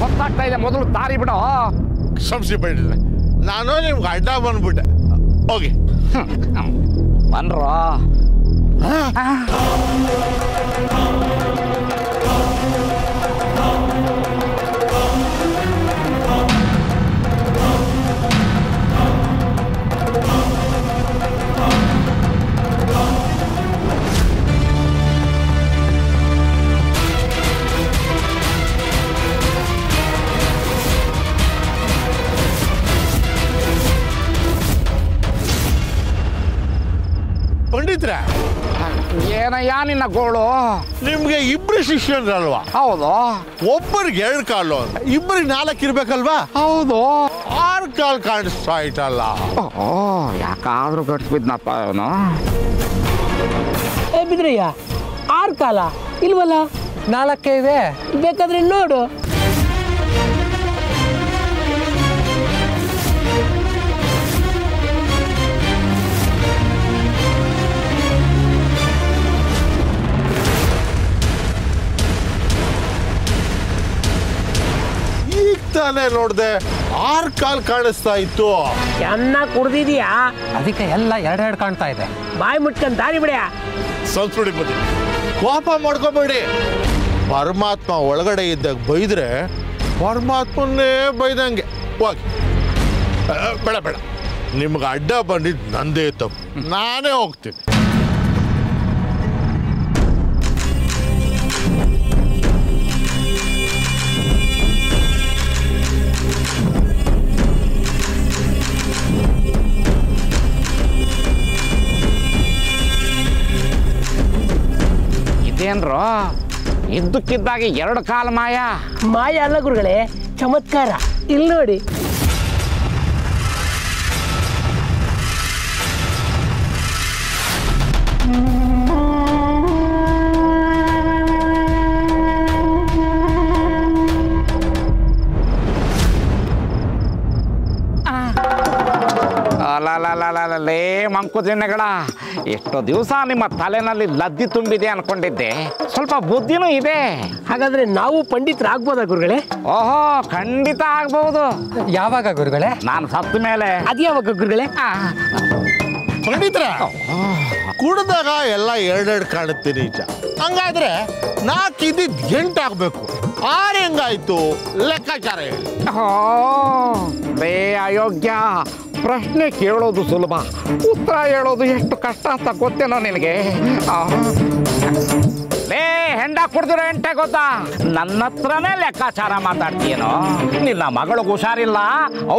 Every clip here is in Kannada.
ಗೊತ್ತಾಗ್ತಾ ಇದೆ, ಮೊದಲು ದಾರಿ ಬಿಡೋ. ಸಂಶಯ ಪಡಿದ್ರೆ ನಾನು ನಿಮ್ಗೆ ಅಡ್ಡ ಬಂದ್ಬಿಟ್ಟೆ. ಹೋಗಿ ಬನ್ರೋ. ಪಂಡಿತ್ರ, ಏನಯ್ಯ ನಿನ್ನ ಗೋಳು? ನಿಮ್ಗೆ ಇಬ್ರು ಶಿಷ್ಯರಲ್ವಾ? ಹೌದು. ಒಬ್ಬರಿಗೆ 2 ಕಾಲು ಅಂತ, ಇಬ್ಬರಿಗೆ 4 ಇರ್ಬೇಕಲ್ವಾ? ಹೌದು. 6 ಕಾಲು ಕಾಣಿಸ್ತಾ ಆಯ್ತಲ್ಲ. ಯಾಕಾದ್ರೂ ಗಟ್ಬಿದ್ನಪ್ಪ ಅವನು. ಬಿದ್ರಯ್ಯ 6 ಕಾಲ ಇಲ್ವಲ್ಲ? 4 ಇದೆ, ಬೇಕಾದ್ರೆ ನೋಡು. ತಾನೇ ನೋಡ್ದೆ 6 ಕಾಲು ಕಾಣಿಸ್ತಾ ಇತ್ತು. ಚೆನ್ನಾಗಿ ಕುಡ್ದಿದ್ಯಾ? ಅದಕ್ಕೆ ಎಲ್ಲ 2 ಕಾಣ್ತಾ ಇದೆ. ಬಾಯಿ ಮುಟ್ಕೊಂಡ್ ದಾರಿ ಬಿಡ್ಯಾ. ಸಂಸ್ಕೃತಿ ಬನ್ನಿ, ಕೋಪ ಮಾಡ್ಕೋಬೇಡಿ. ಪರಮಾತ್ಮ ಒಳಗಡೆ ಇದ್ದಾಗ ಬೈದ್ರೆ ಪರಮಾತ್ಮನ್ನೇ ಬೈದಂಗೆ. ಹೋಗಿ. ಬೇಡ ಬೇಡ, ನಿಮ್ಗೆ ಅಡ್ಡ ಬಂದಿದ್ದು ನಂದೇ ತಪ್ಪು, ನಾನೇ ಹೋಗ್ತೀನಿ. ಇದೇನ್ರೋ ಇದ್ದಕ್ಕಿದ್ದಾಗೆ 2 ಕಾಲು ಮಾಯ? ಮಾಯ ಅಲ್ಲ ಗುರುಗಳೇ, ಚಮತ್ಕಾರ. ಇಲ್ಲಿ ನೋಡಿ. ಲೇ ಮಂಕುಜಿನ್ನಗಳ, ಎಷ್ಟು ದಿವಸ ನಿಮ್ಮ ತಲೆನಲ್ಲಿ ಲದ್ದಿ ತುಂಬಿದೆ ಅನ್ಕೊಂಡಿದ್ದೆ. ಸ್ವಲ್ಪ ಬುದ್ಧಿನೂ ಇದೆ. ಹಾಗಾದ್ರೆ ನಾವು ಪಂಡಿತರಾಗ್ಬೋದಾ ಗುರುಗಳೇ? ಓಹೋ, ಖಂಡಿತ ಆಗ್ಬಹುದು. ಯಾವಾಗ ಗುರುಗಳೇ? ನಾನು ಸತ್ತ ಮೇಲೆ. ಅದ್ಯಾವಾಗ ಗುರುಗಳೇ? ಪಂಡಿತ್ರ, ಕುಡ್ದಾಗ ಎಲ್ಲ 2 ಕಾಣುತ್ತೆ ನಿಜ. ಹಂಗಾದ್ರೆ 4 ಇದ್ದಿದ್ದು 8 ಆಗ್ಬೇಕು. 6 ಹೆಂಗಾಯ್ತು? ಲೆಕ್ಕಾಚಾರ ಹೇಳಿ. ಲೇ ಅಯೋಗ್ಯ, ಪ್ರಶ್ನೆ ಕೇಳೋದು ಸುಲಭ, ಉತ್ತರ ಹೇಳೋದು ಎಷ್ಟು ಕಷ್ಟ ಅಂತ ಗೊತ್ತೇನೋ ನಿನಗೆ? ಲೇ ಹೆಂಡ ಕುಡ್ದಿರೋ ಎಂಟೆ ಗೊತ್ತಾ? ನನ್ನ ಹತ್ರನೇ ಲೆಕ್ಕಾಚಾರ ಮಾತಾಡ್ತೀಯೇನೋ? ನಿನ್ನ ಮಗಳಿಗೆ ಹುಷಾರಿಲ್ಲ,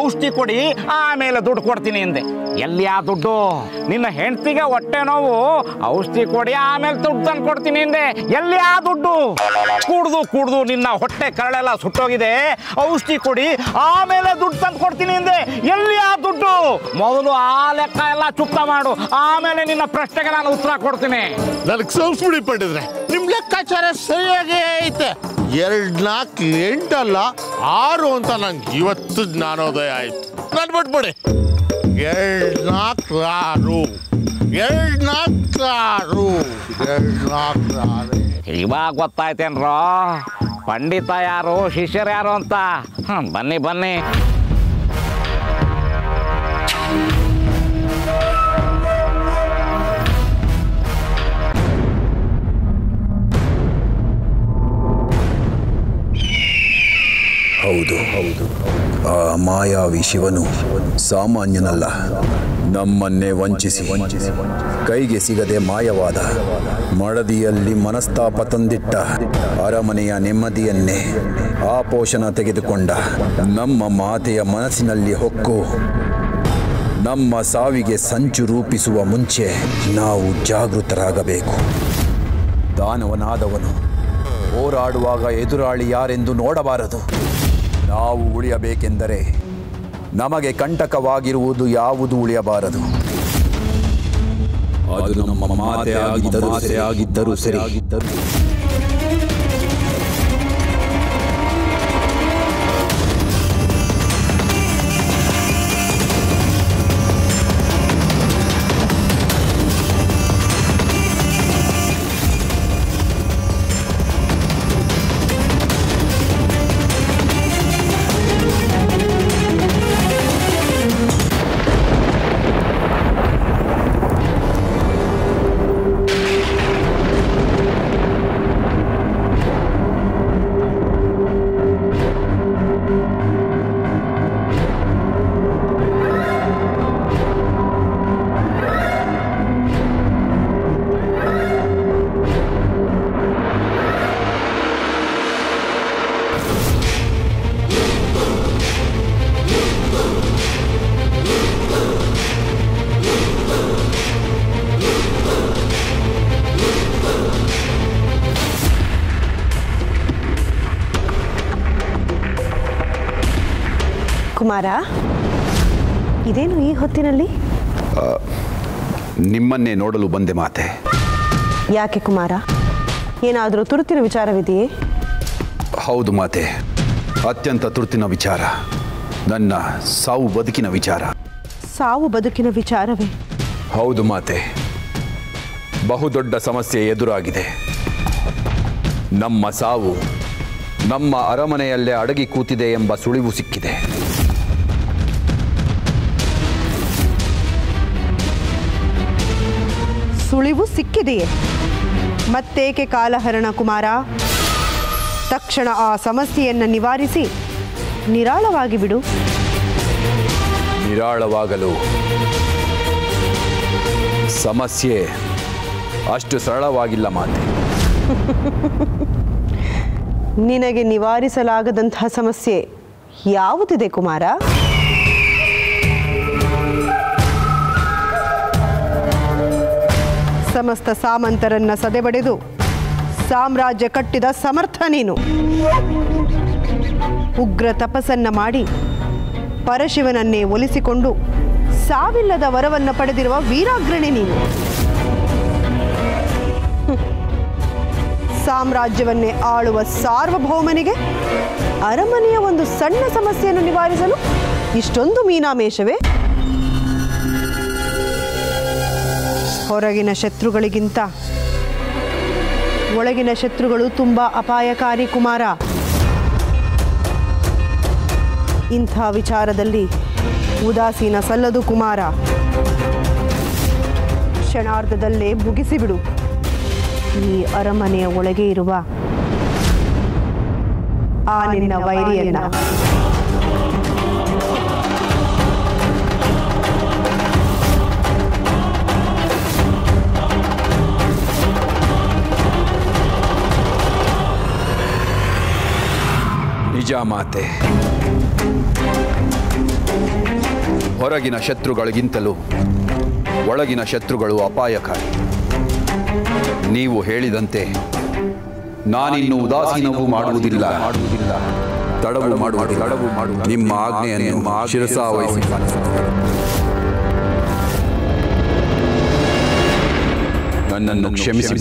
ಔಷಧಿ ಕೊಡಿ, ಆಮೇಲೆ ದುಡ್ಡು ಕೊಡ್ತೀನಿ ಎಂದೆ. ಎಲ್ಲಿ ಆ ದುಡ್ಡು? ನಿನ್ನ ಹೆಂಡತಿಗೆ ಹೊಟ್ಟೆ ನೋವು, ಔಷಧಿ ಕೊಡಿ ಆಮೇಲೆ ದುಡ್ಡು ತಂದು ಕೊಡ್ತೀನಿ ಎಂದೆ. ಎಲ್ಲಿ ಆ ದುಡ್ಡು? ಕುಡ್ದು ಕುಡ್ದು ನಿನ್ನ ಹೊಟ್ಟೆ ಕರಳೆಲ್ಲ ಸುಟ್ಟೋಗಿದೆ, ಔಷಧಿ ಕೊಡಿ ಆಮೇಲೆ ದುಡ್ಡು ತಂದು ಕೊಡ್ತೀನಿ ಎಂದೆ. ಎಲ್ಲಿ ಆ ದುಡ್ಡು? ಮೊದಲು ಆ ಲೆಕ್ಕ ಎಲ್ಲ ಚುಕ್ತ ಮಾಡು, ಆಮೇಲೆ ನಿನ್ನ ಪ್ರಶ್ನೆಗೆ ನಾನು ಉತ್ತರ ಕೊಡ್ತೀನಿ. ನನಗೆ ಸಂಸ್ಕೃತಿ ಪಂಡಿದ್ರೆ ನಿಮ್ ಲೆಕ್ಕಾಚಾರ ಸರಿಯಾಗೇ ಐತೆ. 2, 4, 8 ಅಲ್ಲ 6 ಅಂತ ನಂಗೆ ಇವತ್ತು ಜ್ಞಾನೋದಯ ಆಯ್ತು. ನಾನು ಬಿಟ್ಬಿಡಿ. 2, 4, 6, 2, 4, 6. ಇವಾಗ ಗೊತ್ತಾಯ್ತೇನ್ರೋ ಪಂಡಿತ ಯಾರು, ಶಿಷ್ಯರು ಯಾರು ಅಂತ? ಬನ್ನಿ ಬನ್ನಿ. ಹೌದು, ಆ ಮಾಯಾವಿ ಶಿವನು ಸಾಮಾನ್ಯನಲ್ಲ. ನಮ್ಮನ್ನೇ ವಂಚಿಸಿ ಕೈಗೆ ಸಿಗದೆ ಮಾಯವಾದ, ಮಡದಿಯಲ್ಲಿ ಮನಸ್ತಾಪ ತಂದಿಟ್ಟ, ಅರಮನೆಯ ನೆಮ್ಮದಿಯನ್ನೇ ಆಪೋಷಣ ತೆಗೆದುಕೊಂಡ ನಮ್ಮ ಮಾತೆಯ ಮನಸ್ಸಿನಲ್ಲಿ ಹೊಕ್ಕು ನಮ್ಮ ಸಾವಿಗೆ ಸಂಚು ರೂಪಿಸುವ ಮುಂಚೆ ನಾವು ಜಾಗೃತರಾಗಬೇಕು. ದಾನವನಾದವನು ಹೋರಾಡುವಾಗ ಎದುರಾಳಿ ಯಾರೆಂದು ನೋಡಬಾರದು. ನಾವು ಉಳಿಯಬೇಕೆಂದರೆ ನಮಗೆ ಕಂಟಕವಾಗಿರುವುದು ಯಾವುದು ಉಳಿಯಬಾರದು. ಅದು ನಮ್ಮ ಮಾತೆ ಆಗಿದ್ದರೂ ಸರಿ. ಕುಮಾರ, ಇದೇನು ಈ ಹೊತ್ತಿನಲ್ಲಿ? ನಿಮ್ಮನ್ನೇ ನೋಡಲು ಬಂದೆ ಮಾತೆ. ಯಾಕೆ ಕುಮಾರ, ಏನಾದರೂ ತುರ್ತಿನ ವಿಚಾರವಿದೆಯೇ? ಹೌದು ಮಾತೆ, ಅತ್ಯಂತ ತುರ್ತಿನ ವಿಚಾರ. ನನ್ನ ಸಾವು ಬದುಕಿನ ವಿಚಾರ. ಸಾವು ಬದುಕಿನ ವಿಚಾರವೇ? ಹೌದು ಮಾತೆ, ಬಹುದೊಡ್ಡ ಸಮಸ್ಯೆ ಎದುರಾಗಿದೆ. ನಮ್ಮ ಸಾವು ನಮ್ಮ ಅರಮನೆಯಲ್ಲೇ ಅಡಗಿ ಕೂತಿದೆ ಎಂಬ ಸುಳಿವು ಸಿಕ್ಕಿದೆ. ಸುಳಿವು ಸಿಕ್ಕಿದೆಯೇ? ಮತ್ತೇಕೆ ಕಾಲಹರಣ ಕುಮಾರ? ತಕ್ಷಣ ಆ ಸಮಸ್ಯೆಯನ್ನು ನಿವಾರಿಸಿ ನಿರಾಳವಾಗಿ ಬಿಡು. ನಿರಾಳವಾಗಲು ಸಮಸ್ಯೆ ಅಷ್ಟು ಸರಳವಾಗಿಲ್ಲ ಮಾತೆ. ನಿನಗೆ ನಿವಾರಿಸಲಾಗದಂತಹ ಸಮಸ್ಯೆ ಯಾವುದಿದೆ ಕುಮಾರ? ಸಮಸ್ತ ಸಾಮಂತರನ್ನ ಸದೆಬಡೆದು ಸಾಮ್ರಾಜ್ಯ ಕಟ್ಟಿದ ಸಮರ್ಥ ನೀನು. ಉಗ್ರ ತಪಸ್ಸನ್ನ ಮಾಡಿ ಪರಶಿವನನ್ನೇ ಒಲಿಸಿಕೊಂಡು ಸಾವಿಲ್ಲದ ವರವನ್ನು ಪಡೆದಿರುವ ವೀರಾಗ್ರಣಿ ನೀನು. ಸಾಮ್ರಾಜ್ಯವನ್ನೇ ಆಳುವ ಸಾರ್ವಭೌಮನಿಗೆ ಅರಮನೆಯ ಒಂದು ಸಣ್ಣ ಸಮಸ್ಯೆಯನ್ನು ನಿವಾರಿಸಲು ಇಷ್ಟೊಂದು ಮೀನಾಮೇಷವೇ? ಹೊರಗಿನ ಶತ್ರುಗಳಿಗಿಂತ ಒಳಗಿನ ಶತ್ರುಗಳು ತುಂಬಾ ಅಪಾಯಕಾರಿ ಕುಮಾರ. ಇಂಥ ವಿಚಾರದಲ್ಲಿ ಉದಾಸೀನ ಸಲ್ಲದು ಕುಮಾರ. ಕ್ಷಣಾರ್ಧದಲ್ಲೇ ಮುಗಿಸಿಬಿಡು ಈ ಅರಮನೆಯ ಒಳಗೆ ಇರುವ ಆ ನಿನ್ನ ವೈರಿಯನ್ನ. ನಿಜ ಮಾತೆ, ಹೊರಗಿನ ಶತ್ರುಗಳಿಗಿಂತಲೂ ಒಳಗಿನ ಶತ್ರುಗಳು ಅಪಾಯಕಾರಿ. ನೀವು ಹೇಳಿದಂತೆ ನಾನಿನ್ನು ಉದಾಸೀನವೂ ಮಾಡುವುದಿಲ್ಲ, ತಡವು ಮಾಡುವುದಿಲ್ಲ. ನಿಮ್ಮ ಆಜ್ಞೆಯನ್ನು ಶಿರಸಾವಹಿಸಿ ನನ್ನನ್ನು ಕ್ಷಮಿಸಿ.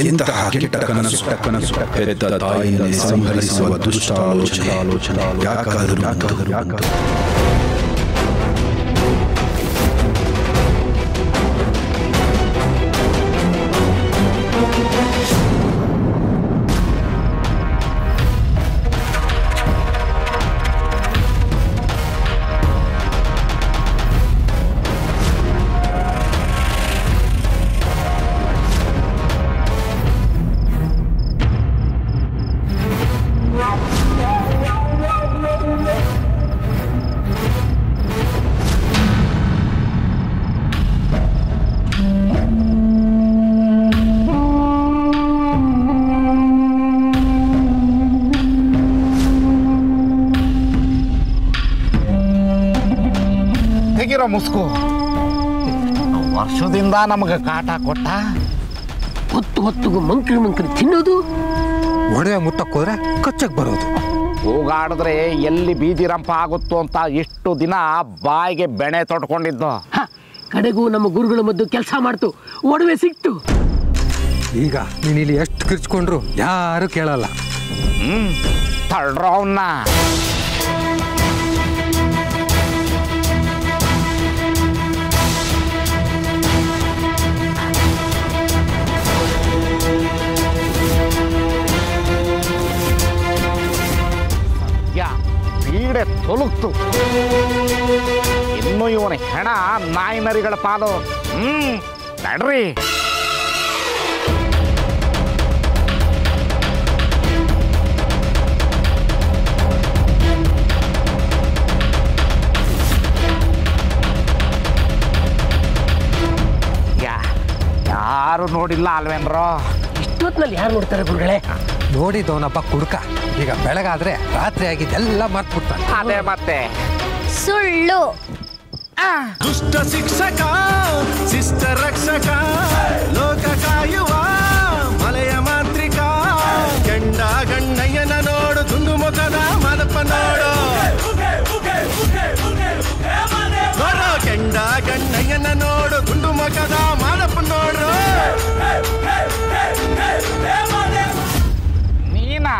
ಎಂತಹ ಕೆಟ್ಟ ಕನಸು ಹೆತ್ತ ತಾಯಿಯನ್ನೇ ಸಂಹರಿಸುವ ದುಷ್ಟ ಆಲೋಚನೆ ಯಾಕಾದರೂ. ಮುಸ್ಕು ವರ್ಷದಿಂದ ನಮಗೆ ಕಾಟ ಕೊಟ್ಟ. ಹೊತ್ತಿಗೂ ಮಂಕ್ರಿ ತಿನ್ನೋದು, ಒಡವೆ ಮುಟ್ಟಕ್ಕೋದ್ರೆ ಕಚ್ಚಕ್ ಬರೋದು. ಹೋಗಾಡಿದ್ರೆ ಎಲ್ಲಿ ಬೀದಿ ರಂಪ ಆಗುತ್ತೋ ಅಂತ ಇಷ್ಟು ದಿನ ಬಾಯಿಗೆ ಬೆಣೆ ತೊಡ್ಕೊಂಡಿದ್ದು. ಕಡೆಗೂ ನಮ್ಮ ಗುರುಗಳ ಮದ್ದು ಕೆಲಸ ಮಾಡ್ತು, ಒಡವೆ ಸಿಕ್ತು. ಈಗ ನೀನು ಇಲ್ಲಿ ಎಷ್ಟು ಕಿರ್ಚ್ಕೊಂಡ್ರು ಯಾರು ಕೇಳಲ್ಲ. ತಳ್ರೋ ಅವನ್ನ. ಪೀಡೆ ತೊಲಗ್ತು. ಇನ್ನು ಇವನ ಹೆಣ ನಾಯಿ ನರಿಗಳ ಪಾಲು. ನಡ್ರಿ. ನೋಡಿಲ್ಲ ಅಲ್ವೇನ್ರೋ? ಇಷ್ಟೊತ್ತಿನಲ್ಲಿ ಯಾರು ನೋಡ್ತಾರೆ ಗುರುಗಳೇ? ನೋಡಿದವನಪ್ಪ ಕುಡ್ಕ. ಈಗ ಬೆಳಗಾದ್ರೆ ರಾತ್ರಿ ಆಗಿದ್ದೆಲ್ಲ ಮರ್ತ್ಬಿಡ್ತಾನೆ. ಅದೇ ಮತ್ತೆ ಸುಳ್ಳು. ದುಷ್ಟ ಶಿಕ್ಷಕ ಶಿಷ್ಟ ರಕ್ಷಕ ಲೋಕ ಕಾಯುವ ಮಲೆಯ ಮಾಂತ್ರಿಕ ಗಂಡ ಗಣ್ಣಯ್ಯನ ನೋಡು ದುಂಡು ಮುಖದ ಮಾದಪ್ಪ ನೋಡು ನೋಡು ಗಂಡ ಗಣ್ಣಯ್ಯನ ನೋಡು ದುಂಡು ಮುಖದ ಮಾದಪ್ಪ ನೋಡು. ನೀನಾ?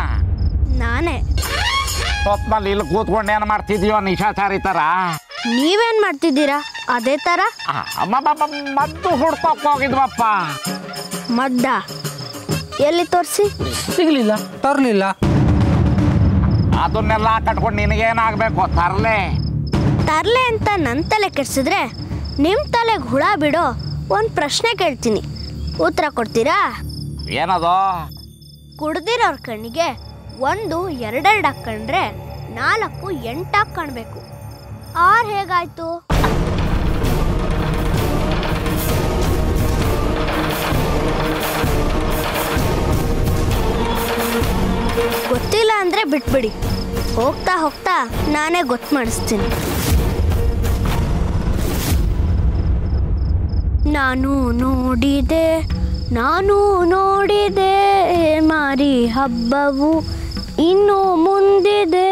ನಾನೇ. ಹೊತ್ನಲ್ಲಿ ಇಲ್ಲಿ ಕೂತ್ಕೊಂಡು ಏನು ಮಾಡ್ತಿದ್ಯೋ ನಿಶಾಚಾರಿ ಥರ? ನೀವೇನ್ ಮಾಡ್ತಿದ್ದೀರಾ ಅದೇ ತರ? ಮದ್ದು ಹುಡ್ಕೋಕ್ ಹೋಗಿದ್ವಪ್ಪ. ಮದ್ದ ಎಲ್ಲಿ ತೋರಿಸಿ? ಸಿಗ್ಲಿಲ್ಲ. ತರ್ಲಿಲ್ಲ. ಅದನ್ನೆಲ್ಲ ಕಟ್ಕೊಂಡು ನಿನಗೇನಾಗಬೇಕು? ತರ್ಲೆ ಅಂತ ನನ್ನ ತಲೆ ಕೆಡ್ಸಿದ್ರೆ ನಿಮ್ಮ ತಲೆಗೆ ಹುಳ ಬಿಡೋ ಒಂದು ಪ್ರಶ್ನೆ ಕೇಳ್ತೀನಿ, ಉತ್ತರ ಕೊಡ್ತೀರಾ? ಏನದು? ಕುಡ್ದಿರೋರ್ ಕಣ್ಣಿಗೆ 1 2 ಹಾಕೊಂಡ್ರೆ 4 8 ಕಾಣಬೇಕು. 6 ಹೇಗಾಯ್ತು? ಗೊತ್ತಿಲ್ಲ ಅಂದ್ರೆ ಬಿಟ್ಬಿಡಿ, ಹೋಗ್ತಾ ಹೋಗ್ತಾ ನಾನೇ ಗೊತ್ತು ಮಾಡಿಸ್ತೀನಿ. ನಾನು ನೋಡಿದೆ ಮಾರಿ ಹಬ್ಬವು ಇನ್ನು ಮುಂದಿದೆ.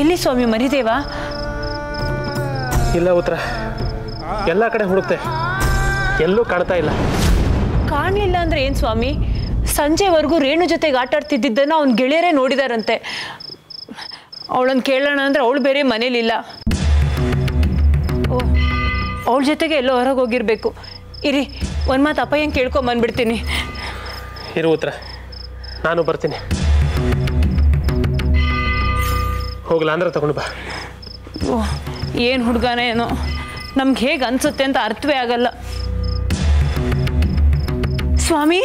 ಎಲ್ಲಿ ಸ್ವಾಮಿ ಮರಿದೇವ? ಇಲ್ಲ ಉತ್ತರ, ಎಲ್ಲ ಕಡೆ ಹುಡುಕ್ತೆ, ಎಲ್ಲೂ ಕಾಣ್ತಾ ಇಲ್ಲ. ಕಾಣಲಿಲ್ಲ ಅಂದ್ರೆ ಏನು ಸ್ವಾಮಿ? ಸಂಜೆವರೆಗೂ ರೇಣು ಜೊತೆಗೆ ಆಟ ಆಡ್ತಿದ್ದನ್ನು ಅವ್ನ ಗೆಳೆಯರೇ ನೋಡಿದಾರಂತೆ. ಅವಳನ್ನು ಕೇಳೋಣ ಅಂದ್ರೆ ಅವಳು ಬೇರೆ ಮನೇಲಿಲ್ಲ. ಓ, ಅವಳ ಜೊತೆಗೆ ಎಲ್ಲೋ ಹೊರಗೆ ಹೋಗಿರ್ಬೇಕು. ಇರಿ, ಒಂದು ಮಾತು ಅಪ್ಪಯ್ಯಂಗೆ ಕೇಳ್ಕೊಂಬಂದ್ಬಿಡ್ತೀನಿ. ಇರು ಉತ್ತರ, ನಾನು ಬರ್ತೀನಿ. ಹೋಗಲ್ಲ ಅಂದ್ರೆ ತಗೊಂಡು ಬಾ. ಓ, ಏನು ಹುಡುಗನೇ ಏನೋ, ನಮ್ಗೆ ಹೇಗೆ ಅನ್ಸುತ್ತೆ ಅಂತ ಅರ್ಥವೇ ಆಗಲ್ಲ. ಸ್ವಾಮಿ,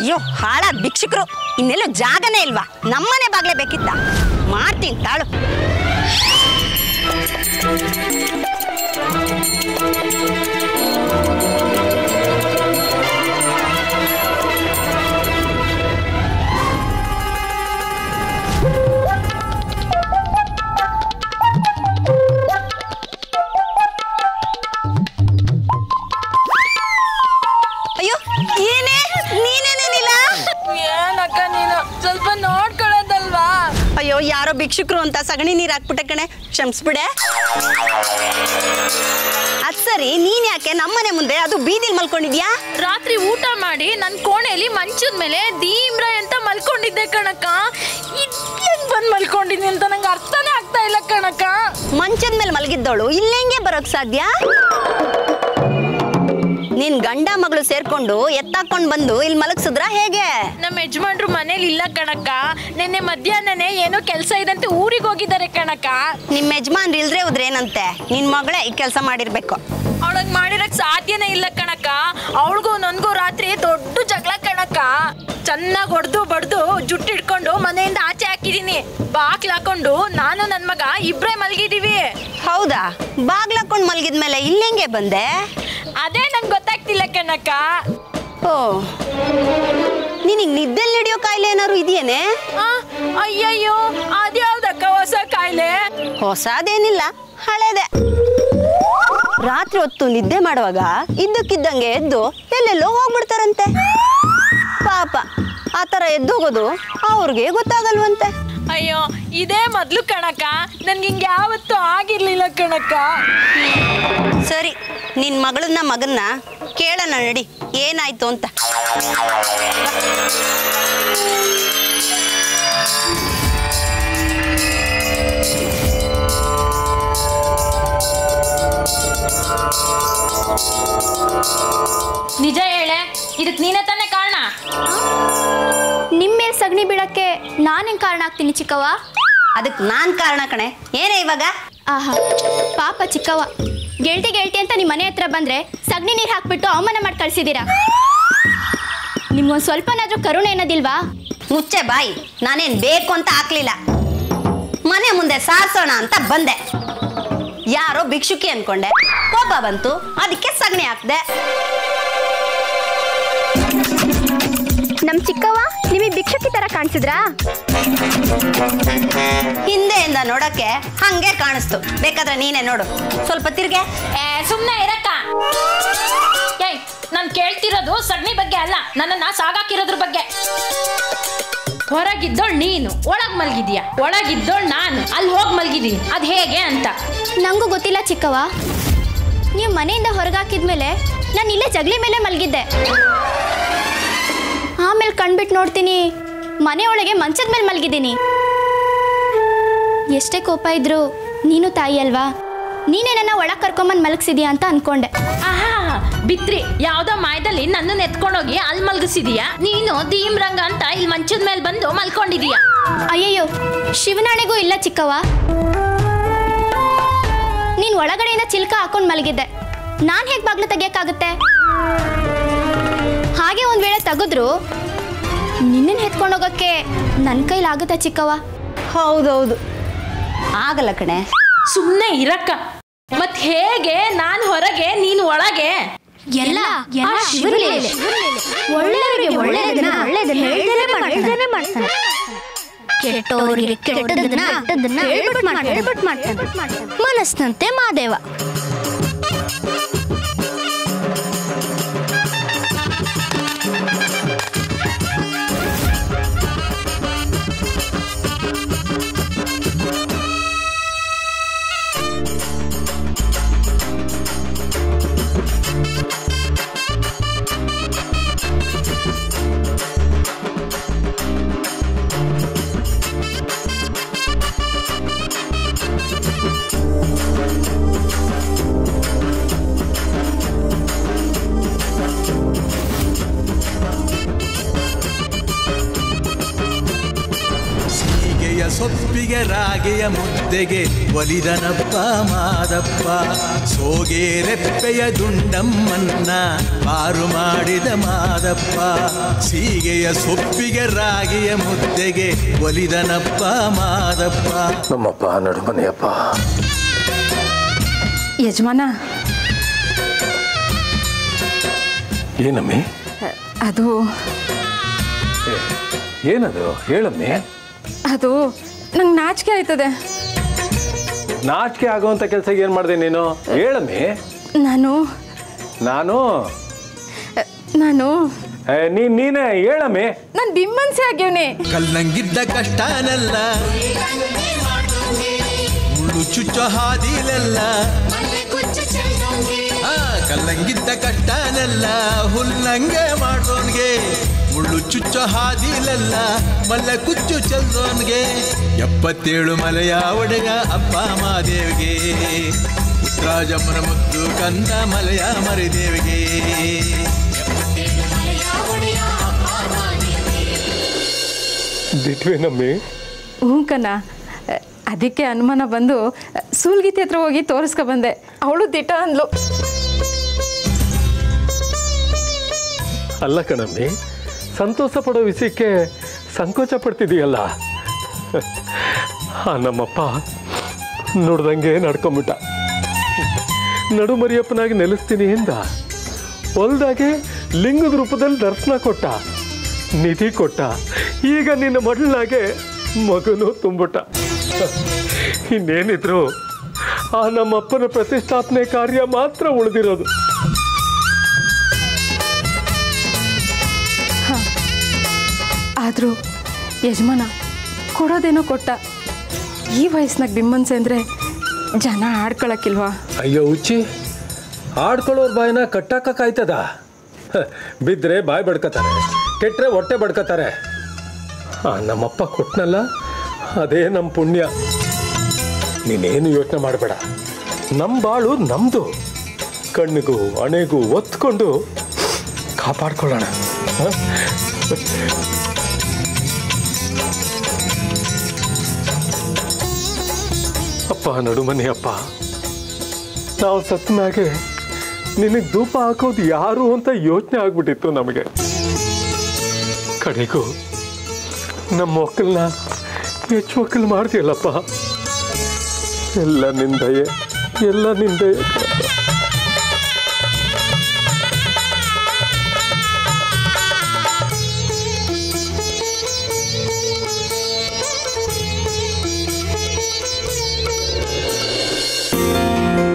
ಅಯ್ಯೋ ಹಾಳ ಭಿಕ್ಷುಕರು, ಇನ್ನೆಲ್ಲೂ ಜಾಗನೇ ಇಲ್ವಾ? ನಮ್ಮನೆ ಬಾಗ್ಲೇ ಬೇಕಿತ್ತ? ಮಾಡ್ತೀನಿ ತಾಳು. ಅಯ್ಯೋ, ಏನೇ ನೀನೇನೇನಿಲ್ಲ? ಏನಕ್ಕ ನೀನು ಸ್ವಲ್ಪ ನೋಡ್ಕೊಳ್ಳೋದಲ್ವಾ? ಅಯ್ಯೋ ಯಾರೋ ಭಿಕ್ಷುಕರು ಅಂತ ಸಗಣಿ ನೀರು ಹಾಕ್ಬಿಟ್ಟೆ ಕಣೆ, ಕ್ಷಮಿಸ್ಬಿಡೆ. ಅದ್ ಸರಿ, ನೀನ್ ಯಾಕೆ ನಮ್ಮನೆ ಮುಂದೆ ಅದು ಬೀದಿಲ್ ಮಲ್ಕೊಂಡಿದ್ಯಾ? ರಾತ್ರಿ ಊಟ ಮಾಡಿ ನನ್ನ ಕೋಣೆಯಲ್ಲಿ ಮಂಚದ ಮೇಲೆ ದೀಮ್ರ ಅಂತ ಮಲ್ಕೊಂಡಿದ್ದೆ ಕಣಕ್ಕ. ಇಲ್ಲೆಂಗ್ ಬಂದ್ ಮಲ್ಕೊಂಡಿದ್ನಿ ಅಂತ ನಂಗೆ ಅರ್ಥನೇ ಆಗ್ತಾ ಇಲ್ಲ ಕಣಕ್ಕ. ಮಂಚದ ಮೇಲೆ ಮಲಗಿದ್ದವಳು ಇಲ್ಲೆಂಗೆ ಬರೋಕ್ ಸಾಧ್ಯ? ನಿನ್ ಗಂಡ ಮಗಳು ಸೇರ್ಕೊಂಡು ಎತ್ತಾಕೊಂಡ್ ಬಂದು ಇಲ್ಲಿ ಮಲಗ್ಸಿದ್ರ ಹೇಗೆ? ನಮ್ಮ ಯಜಮಾನ್ರು ಮನೇಲಿ ಇಲ್ಲ ಕಣಕ್ಕ. ನಿನ್ನೆ ಮಧ್ಯಾಹ್ನನೇ ಏನೋ ಕೆಲಸ ಇದಂತೆ ಊರಿಗೆ ಹೋಗಿದ್ದಾರೆ ಕಣಕ್ಕ. ನಿಮ್ ಯಜಮಾನ್ರು ಇಲ್ದ್ರೆ ಹೋದ್ರೇನಂತೆ? ನಿನ್ ಮಗಳೇ ಈ ಕೆಲಸ ಮಾಡಿರ್ಬೇಕು. ಅವಳಂಗ್ ಮಾಡಿರಕ್ ಸಾಧ್ಯನೇ ಇಲ್ಲ ಕಣಕ್ಕ. ಅವಳಿಗೂ ನನ್ಗೂ ರಾತ್ರಿ ದೊಡ್ಡ ಜಗಳ ಕಣಕ್ಕ. ಚೆನ್ನಾಗಿ ಹೊಡೆದು ಬಡ್ದು ಜುಟ್ಟು ಹಿಡ್ಕೊಂಡು ಮನೆಯಿಂದ ಆಚೆ ಹಾಕಿದೀನಿ. ಬಾಗ್ಲು ಹಾಕೊಂಡು ನಾನು ನನ್ ಮಗ ಇಬ್ರೇ ಮಲಗಿದೀವಿ. ಹೌದಾ? ಬಾಗ್ಲು ಹಾಕೊಂಡ್ ಮಲಗಿದ್ಮೇಲೆ ಇಲ್ಲೆಂಗೆ ಬಂದೆ? ಅದೇ ನಂಗೆ ಗೊತ್ತಾಗ್ತಿಲ್ಲ ಕಣಕ್ಕ. ಓ, ನಿನಗ್ ನಿದ್ದೆಲ್ ನಡೆಯೋ ಕಾಯಿಲೆ ಏನಾರು ಇದೆಯೇನೆ? ಅಯ್ಯಯ್ಯೋ, ಅದ್ಯಾವ್ದಕ್ಕ ಹೊಸ ಕಾಯಿಲೆ? ಹೊಸದೇನಿಲ್ಲ, ಹಳೇದೆ. ರಾತ್ರಿ ಹೊತ್ತು ನಿದ್ದೆ ಮಾಡುವಾಗ ಇದ್ದಕ್ಕಿದ್ದಂಗೆ ಎದ್ದು ಎಲ್ಲೆಲ್ಲೋ ಹೋಗ್ಬಿಡ್ತಾರಂತೆ. ಪಾಪ, ಆ ಥರ ಎದ್ದೋಗೋದು ಅವ್ರಿಗೆ ಗೊತ್ತಾಗಲ್ವಂತೆ. ಅಯ್ಯೋ, ಇದೇ ಮೊದ್ಲು ಕಣಕ್ಕ. ನನ್ಗೆ ಹಿಂಗೆ ಯಾವತ್ತೂ ಆಗಿರ್ಲಿಲ್ಲ ಕಣಕ್ಕ. ಸರಿ, ನಿನ್ ಮಗನ್ನ ಕೇಳೋಣ ನಡಿ, ಏನಾಯ್ತು ಅಂತ. ನಿಜ ಹೇಳೆ, ಇದಕ್ಕೆ ನೀನೇ ತಾನೇ ಕಾರಣ. ನಿಮ್ಮ ಮೇಲೆ ಸಗಣಿ ಬೀಳಕ್ಕೆ ನಾನೇನ್ ಕಾರಣ ಆಗ್ತೀನಿ ಚಿಕ್ಕವ್ವ? ಅದಕ್ಕೆ ನಾನ್ ಕಾರಣ ಕಣೆ. ಏನೇ ಇವಾಗ? ಆಹಾ, ಪಾಪ ಚಿಕ್ಕವ್ವ, ಗೆಳತಿ ಅಂತ ನಿಮ್ಮ ಮನೆ ಹತ್ರ ಬಂದ್ರೆ ಸಗಣಿ ನೀರು ಹಾಕ್ಬಿಟ್ಟು ಅವಮಾನ ಮಾಡಿ ಕಳ್ಸಿದ್ದೀರಾ. ನಿಮ್ಗೊಂದು ಸ್ವಲ್ಪನಾದ್ರೂ ಕರುಣೆ ಅನ್ನೋದಿಲ್ವಾ? ಮುಚ್ಚೆ ಬಾಯಿ. ನಾನೇನ್ ಬೇಕು ಅಂತ ಹಾಕ್ಲಿಲ್ಲ, ಮನೆ ಮುಂದೆ ಸಾರ್ಸೋಣ ಅಂತ ಬಂದೆ. ಯಾರೋ ಭಿಕ್ಷುಕಿ ಅನ್ಕೊಂಡೆ, ಕೋಪ ಬಂತು, ಅದಕ್ಕೆ ಸಗಣಿ ಹಾಕ್ದೆ. ನಮ್ ಚಿಕ್ಕವ್ವ ನಿಮಗೆ ಭಿಕ್ಷುಕಿ ತರ ಕಾಣಿಸಿದ್ರಾ? ಹಿಂದೆಯಿಂದ ನೋಡಕ್ಕೆ ಹಂಗೆ ಕಾಣಿಸ್ತು. ಬೇಕಾದ್ರೆ ನೀನೇ ನೋಡು, ಸ್ವಲ್ಪ ತಿರ್ಗೆ. ಸುಮ್ನೆ ಇರಕ್ಕ. ಏಯ್, ನಾನು ಕೇಳ್ತಿರೋದು ಸಗಣಿ ಬಗ್ಗೆ ಅಲ್ಲ, ನನ್ನನ್ನ ಸಾಗಾಕಿರೋದ್ರ ಬಗ್ಗೆ. ಹೊರಗಿದ್ದೋಳ್ ನೀನು, ಒಳಗ್ ಮಲ್ಗಿದೀಯ. ಒಳಗಿದ್ದೋಳ್ ನಾನು, ಅಲ್ಲಿ ಹೋಗಿ ಮಲ್ಗಿದೀನಿ. ಅದ್ ಹೇಗೆ ಅಂತ ನಂಗೂ ಗೊತ್ತಿಲ್ಲ ಚಿಕ್ಕವ್ವ. ನೀವು ಮನೆಯಿಂದ ಹೊರಗಾಕಿದ್ಮೇಲೆ ನಾನು ಇಲ್ಲೇ ಜಗಲಿ ಮೇಲೆ ಮಲಗಿದ್ದೆ. ಆಮೇಲೆ ಕಣ್ಬಿಟ್ಟು ನೋಡ್ತೀನಿ, ಮನೆಯೊಳಗೆ ಮಂಚದ ಮೇಲೆ ಮಲಗಿದ್ದೀನಿ. ಎಷ್ಟೇ ಕೋಪ ಇದ್ರು ನೀನು ತಾಯಿ ಅಲ್ವಾ, ನೀನೇ ನನ್ನ ಒಳಗೆ ಕರ್ಕೊಂಬಂದು ಮಲಗಿಸಿದ್ಯಾ ಅಂತ ಅನ್ಕೊಂಡೆ. ಆಹಾ, ಬಿತ್ರಿ, ಯಾವ್ದೋ ಮಾಯದಲ್ಲಿ ನನ್ನನ್ನು ಎತ್ಕೊಂಡೋಗಿ ಅಲ್ಲಿ ಮಲಗಿಸಿದೀಯಾ. ನೀನು ದೀಮ್ರಂಗ ಅಂತ ಇಲ್ಲಿ ಮಂಚದ ಮೇಲೆ ಬಂದು ಮಲ್ಕೊಂಡಿದೀಯ. ಅಯ್ಯಯ್ಯೋ, ಶಿವನಾಣೆಗೂ ಇಲ್ಲ ಚಿಕ್ಕವ್ವ. ನೀನು ಒಳಗಡೆಯಿಂದ ಚಿಲ್ಕ ಹಾಕೊಂಡು ಮಲಗಿದ್ದೆ, ನಾನು ಹೇಗೆ ಬಾಗ್ಲು ತೆಗಿಯಕ್ಕಾಗುತ್ತೆ? ಹಾಗೆ ಒಂದ್ ವೇಳೆ ತೆಗೆದ್ರು ನಿನ್ನನ್ನು ಎತ್ಕೊಂಡೋಗಕ್ಕೆ ನನ್ನ ಕೈಲಾಗುತ್ತೆ ಚಿಕ್ಕವ್ವ? ಹೌದೌದು, ಆಗಲ್ಲ ಕಣೆ. ಸುಮ್ಮನೆ ಇರಕ್ಕ. ಮತ್ ಹೇಗೆ? ನಾನು ಹೊರಗೆ, ನೀನು ಒಳಗೆ. ಎಲ್ಲ ಒಳ್ಳೆಯವರಿಗೆ ಒಳ್ಳೆಯದನ್ನ ಹೇಳ್ದೇನೆ ಮಾಡ್ತಾನೆ, ಕೆಟ್ಟವರಿಗೆ ಕೆಟ್ಟದನ್ನ ಹೇಳ್ಬಿಟ್ಟು ಮಾಡ್ತಾನೆ. ಮನಸ್ಸಿನಂತೆ ಮಾದೇವ. ಸೊಪ್ಪಿಗೆ ರಾಗೆಯ ಮುದ್ದೆಗೆ ಒಲಿದನಪ್ಪ ಮಾದಪ್ಪ. ಸೋಗೆ ರೆಪ್ಪೆಯ ದುಂಡಮ್ಮನ್ನ ಪಾರು ಮಾಡಿದ ಮಾದಪ್ಪ. ಸೀಗೆಯ ಸೊಪ್ಪಿಗೆ ರಾಗೆಯ ಮುದ್ದೆಗೆ ಒಲಿದನಪ್ಪ ಮಾದಪ್ಪ. ನಮ್ಮಪ್ಪ ನಡುಮನೆಯಪ್ಪ. ಯಜಮಾನ, ಏನಮ್ಮಿ ಅದು ಏನದು ಹೇಳಮ್ಮಿ. ಅದು ನಂಗೆ ನಾಚಿಕೆ ಆಯ್ತದೆ. ನಾಚಿಕೆ ಆಗುವಂತ ಕೆಲಸ ಏನ್ ಮಾಡಿದೆ ನೀನು? ಹೇಳಮ್ಮಿ. ನಾನು ನಾನು ನೀನೇ ಹೇಳಮ್ಮೆ. ನಾನು ಬಿಮ್ಮನ್ಸಿ ಆಗ್ಯವನೇ. ಕಲ್ಲಂಗಿದ್ದ ಕಷ್ಟನೆಲ್ಲ ಮುಳ್ಳು ಚುಚ್ಚೋ ಹಾದಿಲೆಲ್ಲ, ಕಲ್ಲಂಗಿದ್ದ ಕಷ್ಟನೆಲ್ಲ ಹುಲ್ಲಂಗೆ ಮಾಡೋನ್ಗೆ, ಮುಳ್ಳು ಚುಚ್ಚೋ ಹಾದಿಲೆಲ್ಲ ಮಲ್ಲೆ ಕುಚ್ಚು ಚೆಲ್ಲೋನ್ಗೆ. 77 ಮಲೆಯ ಒಡೆಯ ಅಪ್ಪ ಮಾದೇವಿಗೆ, ಉತ್ತರಾಜಮ್ಮನ ಮುದ್ದು ಕಂದ ಮಲೆಯ ಮರಿದೇವಿಗೆ. ದಿಟ್ವೇನಮ್ಮೆ? ಹ್ಞೂ ಕಣ್ಣ, ಅದಕ್ಕೆ ಅನುಮಾನ ಬಂದು ಸೂಲ್ಗೀತೆ ಹತ್ರ ಹೋಗಿ ತೋರಿಸ್ಕೊ ಬಂದೆ. ಅವಳು ದಿಟ ಅಂದ್ಲು. ಅಲ್ಲ ಕಣಮ್ಮೆ, ಸಂತೋಷ ಪಡೋ ವಿಷಯಕ್ಕೆ ಸಂಕೋಚ ಪಡ್ತಿದೀಯಲ್ಲ. ನಮ್ಮಪ್ಪ ನೋಡ್ದಂಗೆ ನಡ್ಕೊಂಬಿಟ್ಟ. ನಡು ಮರಿಯಪ್ಪನಾಗಿ ನೆಲೆಸ್ತೀನಿ ಎಂದ. ಹೊಲ್ದಾಗೆ ಲಿಂಗದ ರೂಪದಲ್ಲಿ ದರ್ಶನ ಕೊಟ್ಟ, ನಿಧಿ ಕೊಟ್ಟ. ಈಗ ನಿನ್ನ ಮಡ್ಲಾಗೆ ಮಗನೂ ತುಂಬಿಟ್ಟ. ಇನ್ನೇನಿದ್ರು ಆ ನಮ್ಮಪ್ಪನ ಪ್ರತಿಷ್ಠಾಪನೆ ಕಾರ್ಯ ಮಾತ್ರ ಉಳಿದಿರೋದು. ಆದರೂ ಯಜಮಾನ ಕೊಡೋದೇನೋ ಕೊಟ್ಟ. ಈ ವಯಸ್ಸಿನಾಗ ಬಿಮ್ಮನ್ಸೆ ಅಂದರೆ ಜನ ಆಡ್ಕೊಳಕ್ಕಿಲ್ವಾ? ಅಯ್ಯೋ ಹುಚ್ಚಿ, ಆಡ್ಕೊಳ್ಳೋರ್ ಬಾಯಿನ ಕಟ್ಟಾಕಾಯ್ತದ? ಬಿದ್ದರೆ ಬಾಯಿ ಬಡ್ಕೋತಾರೆ, ಕೆಟ್ಟರೆ ಹೊಟ್ಟೆ ಬಡ್ಕೋತಾರೆ. ನಮ್ಮಪ್ಪ ಕೊಟ್ಟನಲ್ಲ, ಅದೇ ನಮ್ಮ ಪುಣ್ಯ. ನೀನೇನು ಯೋಚನೆ ಮಾಡಬೇಡ. ನಮ್ಮ ಬಾಳು ನಮ್ಮದು. ಕಣ್ಣಿಗೂ ಹಣೆಗೂ ಒತ್ಕೊಂಡು ಕಾಪಾಡ್ಕೊಳ್ಳೋಣ. ಅಪ್ಪ ನಡುಮನೆ ಅಪ್ಪ, ನಾವು ಸತ್ತ ಮ್ಯಾಗೆ ನಿನಗೆ ಧೂಪ ಹಾಕೋದು ಯಾರು ಅಂತ ಯೋಚನೆ ಆಗ್ಬಿಟ್ಟಿತ್ತು ನಮಗೆ. ಕಡೆಗೂ ನಮ್ಮ ಮಕ್ಕಳನ್ನ ಹೆಚ್ಚು ಮಕ್ಕಳು ಮಾಡ್ತೀಯಲ್ಲಪ್ಪ. ಎಲ್ಲ ನಿಂದಯೇ, ಎಲ್ಲ ನಿಂದಯೇ.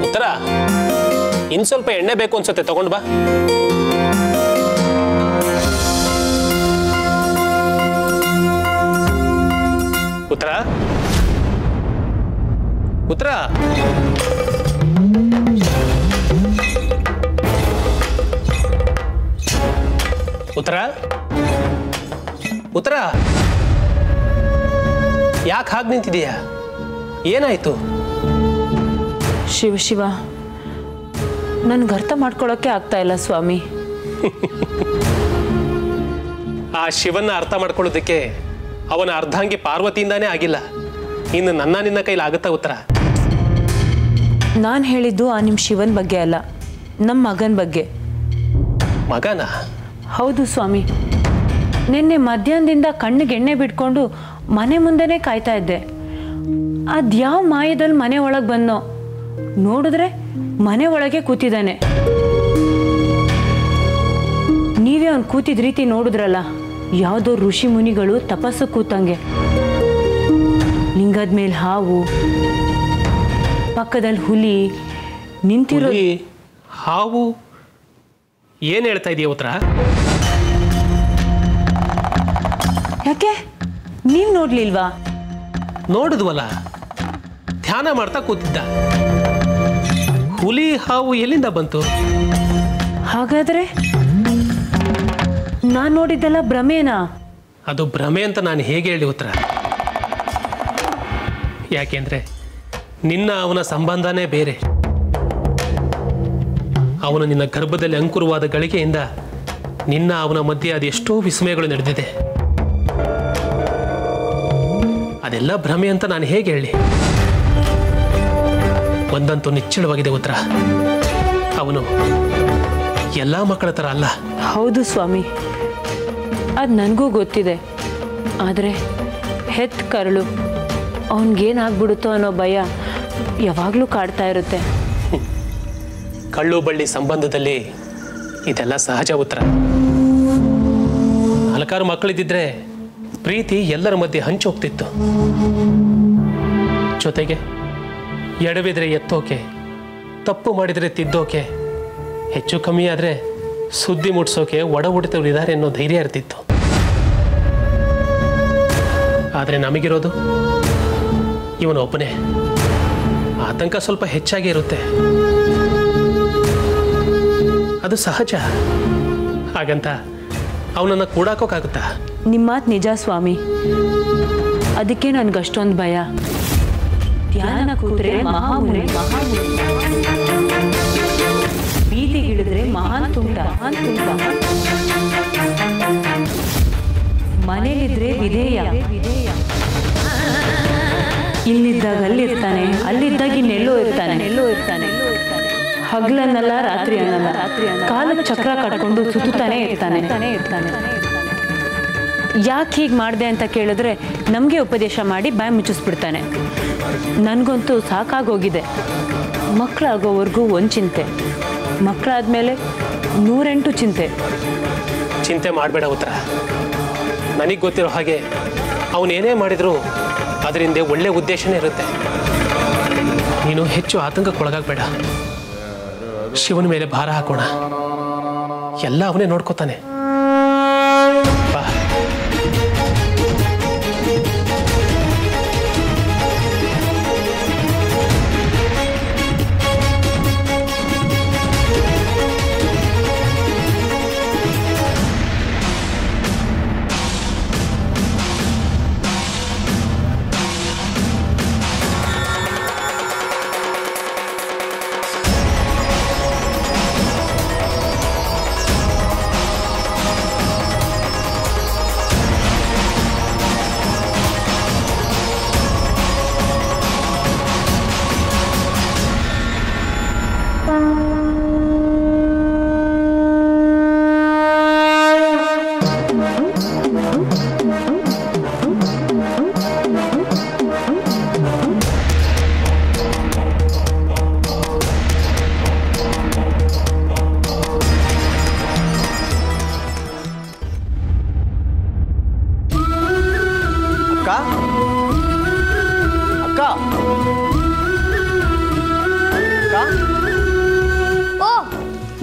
ಉತ್ತರ, ಇನ್ ಸ್ವಲ್ಪ ಎಣ್ಣೆ ಬೇಕು ಅನ್ಸುತ್ತೆ, ತಗೊಂಡ್ ಬಾ. ಉತ್ತರ, ಉತ್ತರ, ಉತ್ತರ, ಉತ್ತರ. ಯಾಕೆ ಹಾಗೆ ನಿಂತಿದೀಯಾ? ಏನಾಯ್ತು? ಶಿವ ಶಿವ, ನನ್ಗೆ ಅರ್ಥ ಮಾಡ್ಕೊಳ್ಳೋಕ್ಕೆ ಆಗ್ತಾ ಇಲ್ಲ ಸ್ವಾಮಿ. ಆ ಶಿವನ್ನ ಅರ್ಥ ಮಾಡ್ಕೊಳ್ಳೋದಕ್ಕೆ ಅವನ ಅರ್ಧಾಂಗಿ ಪಾರ್ವತಿಯಿಂದಾನೇ ಆಗಿಲ್ಲ. ಇನ್ನು ನಿನ್ನ ಕೈಲಿ ಆಗುತ್ತಾ ಉತ್ತರ? ನಾನು ಹೇಳಿದ್ದು ಆ ನಿಮ್ಮ ಶಿವನ್ ಬಗ್ಗೆ ಅಲ್ಲ, ನಮ್ಮ ಮಗನ ಬಗ್ಗೆ. ಮಗನ? ಹೌದು ಸ್ವಾಮಿ. ನಿನ್ನೆ ಮಧ್ಯಾಹ್ನದಿಂದ ಕಣ್ಣಿಗೆ ಎಣ್ಣೆ ಬಿಟ್ಕೊಂಡು ಮನೆ ಮುಂದೆನೇ ಕಾಯ್ತಾ ಇದ್ದೆ. ಅದ್ಯಾವ ಮಾಯದಲ್ಲಿ ಮನೆ ಒಳಗೆ ಬಂದೋ, ನೋಡಿದ್ರೆ ಮನೆ ಒಳಗೆ ಕೂತಿದ್ದಾನೆ. ನೀವೇ ಅವ್ನು ಕೂತಿದ ರೀತಿ ನೋಡಿದ್ರಲ್ಲ, ಯಾವುದೋ ಋಷಿ ಮುನಿಗಳು ತಪಸ್ಸು ಕೂತಂಗೆ. ಲಿಂಗದ ಮೇಲೆ ಹಾವು, ಪಕ್ಕದಲ್ಲಿ ಹುಲಿ ನಿಂತಿರೋ. ಹಾವು? ಏನು ಹೇಳ್ತಾ ಇದೀಯ ಉತ್ತರ? ಯಾಕೆ ನೀವು ನೋಡ್ಲಿಲ್ವಾ? ನೋಡಿದ್ವಲ್ಲ, ಧ್ಯಾನ ಮಾಡ್ತಾ ಕೂತಿದ್ದ. ಹುಲಿ ಹಾವು ಎಲ್ಲಿಂದ ಬಂತು? ಹಾಗಾದ್ರೆ ನಾನು ನೋಡಿದ್ದೆಲ್ಲ ಭ್ರಮೇನಾ? ಅದು ಭ್ರಮೆ ಅಂತ ನಾನು ಹೇಗೆ ಹೇಳಿ ಉತ್ತರ? ಯಾಕೆಂದ್ರೆ ನಿನ್ನ ಅವನ ಸಂಬಂಧನೇ ಬೇರೆ. ಅವನು ನಿನ್ನ ಗರ್ಭದಲ್ಲಿ ಅಂಕುರವಾದ ಗಳಿಗೆಯಿಂದ ನಿನ್ನ ಅವನ ಮಧ್ಯೆ ಅದೆಷ್ಟೋ ವಿಸ್ಮಯಗಳು ನಡೆದಿದೆ. ಅದೆಲ್ಲ ಭ್ರಮೆ ಅಂತ ನಾನು ಹೇಗೆ ಹೇಳಿ? ಒಂದಂತೂ ನಿಚ್ಚಳವಾಗಿದೆ ಉತ್ತರ, ಅವನು ಎಲ್ಲ ಮಕ್ಕಳ ಥರ ಅಲ್ಲ. ಹೌದು ಸ್ವಾಮಿ, ಅದು ನನಗೂ ಗೊತ್ತಿದೆ. ಆದರೆ ಹೆತ್ ಕರಳು, ಅವನಿಗೇನಾಗ್ಬಿಡುತ್ತೋ ಅನ್ನೋ ಭಯ ಯಾವಾಗಲೂ ಕಾಡ್ತಾ ಇರುತ್ತೆ. ಕಳ್ಳು ಬಳ್ಳಿ ಸಂಬಂಧದಲ್ಲಿ ಇದೆಲ್ಲ ಸಹಜ ಉತ್ತರ. ಹಲಕಾರು ಮಕ್ಕಳಿದ್ದಿದ್ರೆ ಪ್ರೀತಿ ಎಲ್ಲರ ಮಧ್ಯೆ ಹಂಚೋಗ್ತಿತ್ತು. ಜೊತೆಗೆ ಎಡವಿದ್ರೆ ಎತ್ತೋಕೆ, ತಪ್ಪು ಮಾಡಿದರೆ ತಿದ್ದೋಕೆ, ಹೆಚ್ಚು ಕಮ್ಮಿ ಆದರೆ ಸುದ್ದಿ ಮುಟ್ಸೋಕೆ ಒಡ ಹುಟ್ಟಿದವ್ರು ಇದ್ದಾರೆ ಅನ್ನೋ ಧೈರ್ಯ ಇರ್ತಿತ್ತು. ಆದರೆ ನಮಗಿರೋದು ಇವನೊಬ್ಬನೇ. ಆತಂಕ ಸ್ವಲ್ಪ ಹೆಚ್ಚಾಗಿ ಇರುತ್ತೆ, ಅದು ಸಹಜ. ಹಾಗಂತ ಅವನನ್ನು ಕೂಡಾಕೋಕ್ಕಾಗುತ್ತಾ? ನಿಮ್ಮ ಮಾತು ನಿಜ ಸ್ವಾಮಿ, ಅದಕ್ಕೆ ನನಗಷ್ಟೊಂದು ಭಯ. ಧ್ಯಾನ ಕೂತ್ರೆ ಮಹಾಮುನಿ, ಬೀದಿಗಿಳಿದ್ರೆ ಮಹಾನ್ ತುಂಟ, ಮನೇಲಿದ್ರೆ ವಿಧೇಯ, ಇಲ್ಲಿದ್ದಾಗ ಅಲ್ಲಿರ್ತಾನೆ, ಅಲ್ಲಿದ್ದಾಗ ಇನ್ನೆಲ್ಲೋ ಇರ್ತಾನೆ. ಹಗಲನ್ನಲ್ಲ ರಾತ್ರಿ ಅನ್ನಲ್ಲ, ಕಾಲದ ಚಕ್ರ ಕಟ್ಕೊಂಡು ಸುತ್ತಾನೆ ಇರ್ತಾನೆ. ಯಾಕೆ ಹೀಗೆ ಮಾಡಿದೆ ಅಂತ ಕೇಳಿದ್ರೆ ನಮಗೆ ಉಪದೇಶ ಮಾಡಿ ಬಾಯಿ ಮುಚ್ಚಿಸ್ಬಿಡ್ತಾನೆ. ನನಗಂತೂ ಸಾಕಾಗೋಗಿದೆ. ಮಕ್ಕಳಾಗೋವರೆಗೂ ಒಂದು ಚಿಂತೆ, ಮಕ್ಕಳಾದ್ಮೇಲೆ 108 ಚಿಂತೆ. ಚಿಂತೆ ಮಾಡಬೇಡ ಉತ್ತರ. ನನಗೆ ಗೊತ್ತಿರೋ ಹಾಗೆ ಅವನೇನೇ ಮಾಡಿದ್ರು ಅದರಿಂದ ಒಳ್ಳೆ ಉದ್ದೇಶನೇ ಇರುತ್ತೆ. ನೀನು ಹೆಚ್ಚು ಆತಂಕಕ್ಕೊಳಗಾಗಬೇಡ. ಶಿವನ ಮೇಲೆ ಭಾರ ಹಾಕೋಣ, ಎಲ್ಲ ಅವನೇ ನೋಡ್ಕೋತಾನೆ. ಬಾ.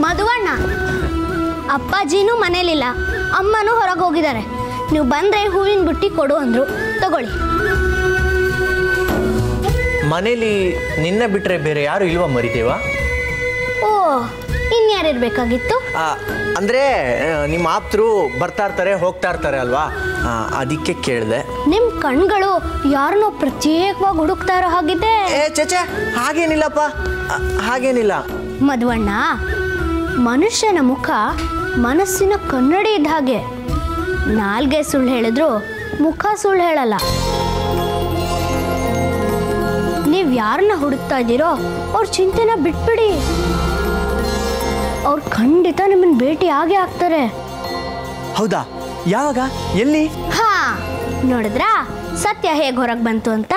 ಮಧುವಣ್ಣ, ಅಪ್ಪಾಜಿನೂ ಮನೇಲಿಲ್ಲ, ಅಮ್ಮನೂ ಹೊರಗೆ ಹೋಗಿದ್ದಾರೆ. ನೀವು ಬಂದರೆ ಹೂವಿನ ಬುಟ್ಟಿ ಕೊಡು ಅಂದರು, ತಗೊಳ್ಳಿ. ಮನೇಲಿ ನಿನ್ನ ಬಿಟ್ಟರೆ ಬೇರೆ ಯಾರು ಇಲ್ವಾ ಮರಿದೇವ? ಓ, ಇನ್ಯಾರಿರ್ಬೇಕಾಗಿತ್ತು? ಅಂದರೆ ನಿಮ್ಮ ಆಪ್ತರು ಬರ್ತಾ ಇರ್ತಾರೆ ಹೋಗ್ತಾ ಇರ್ತಾರೆ ಅಲ್ವಾ, ಅದಕ್ಕೆ ಕೇಳಿದೆ. ನಿಮ್ಮ ಕಣ್ಗಳು ಯಾರನ್ನೋ ಪ್ರತ್ಯೇಕವಾಗಿ ಹುಡುಕ್ತಾ ಇರೋ ಹಾಗಿದೆ. ಚೇಚೆ, ಹಾಗೇನಿಲ್ಲಪ್ಪ, ಹಾಗೇನಿಲ್ಲ. ಮಧುವಣ್ಣ, ಮನುಷ್ಯನ ಮುಖ ಮನಸ್ಸಿನ ಕನ್ನಡಿ ಇದ್ದ ಹಾಗೆ. ನಾಲ್ಗೆ ಸುಳ್ಳು ಹೇಳಿದ್ರು ಮುಖ ಸುಳ್ಳು ಹೇಳಲ್ಲ. ನೀವು ಯಾರನ್ನ ಹುಡುಕ್ತಾ ಇದ್ದೀರೋ ಅವ್ರ ಚಿಂತೆನ ಬಿಟ್ಬಿಡಿ. ಅವ್ರು ಖಂಡಿತ ನಿಮ್ಮನ್ನ ಭೇಟಿ ಆಗೇ ಆಗ್ತಾರೆ. ಹೌದಾ? ಯಾವಾಗ? ಎಲ್ಲಿ? ಹಾ, ನೋಡಿದ್ರಾ ಸತ್ಯ ಹೇಗೆ ಹೊರಗೆ ಬಂತು ಅಂತ?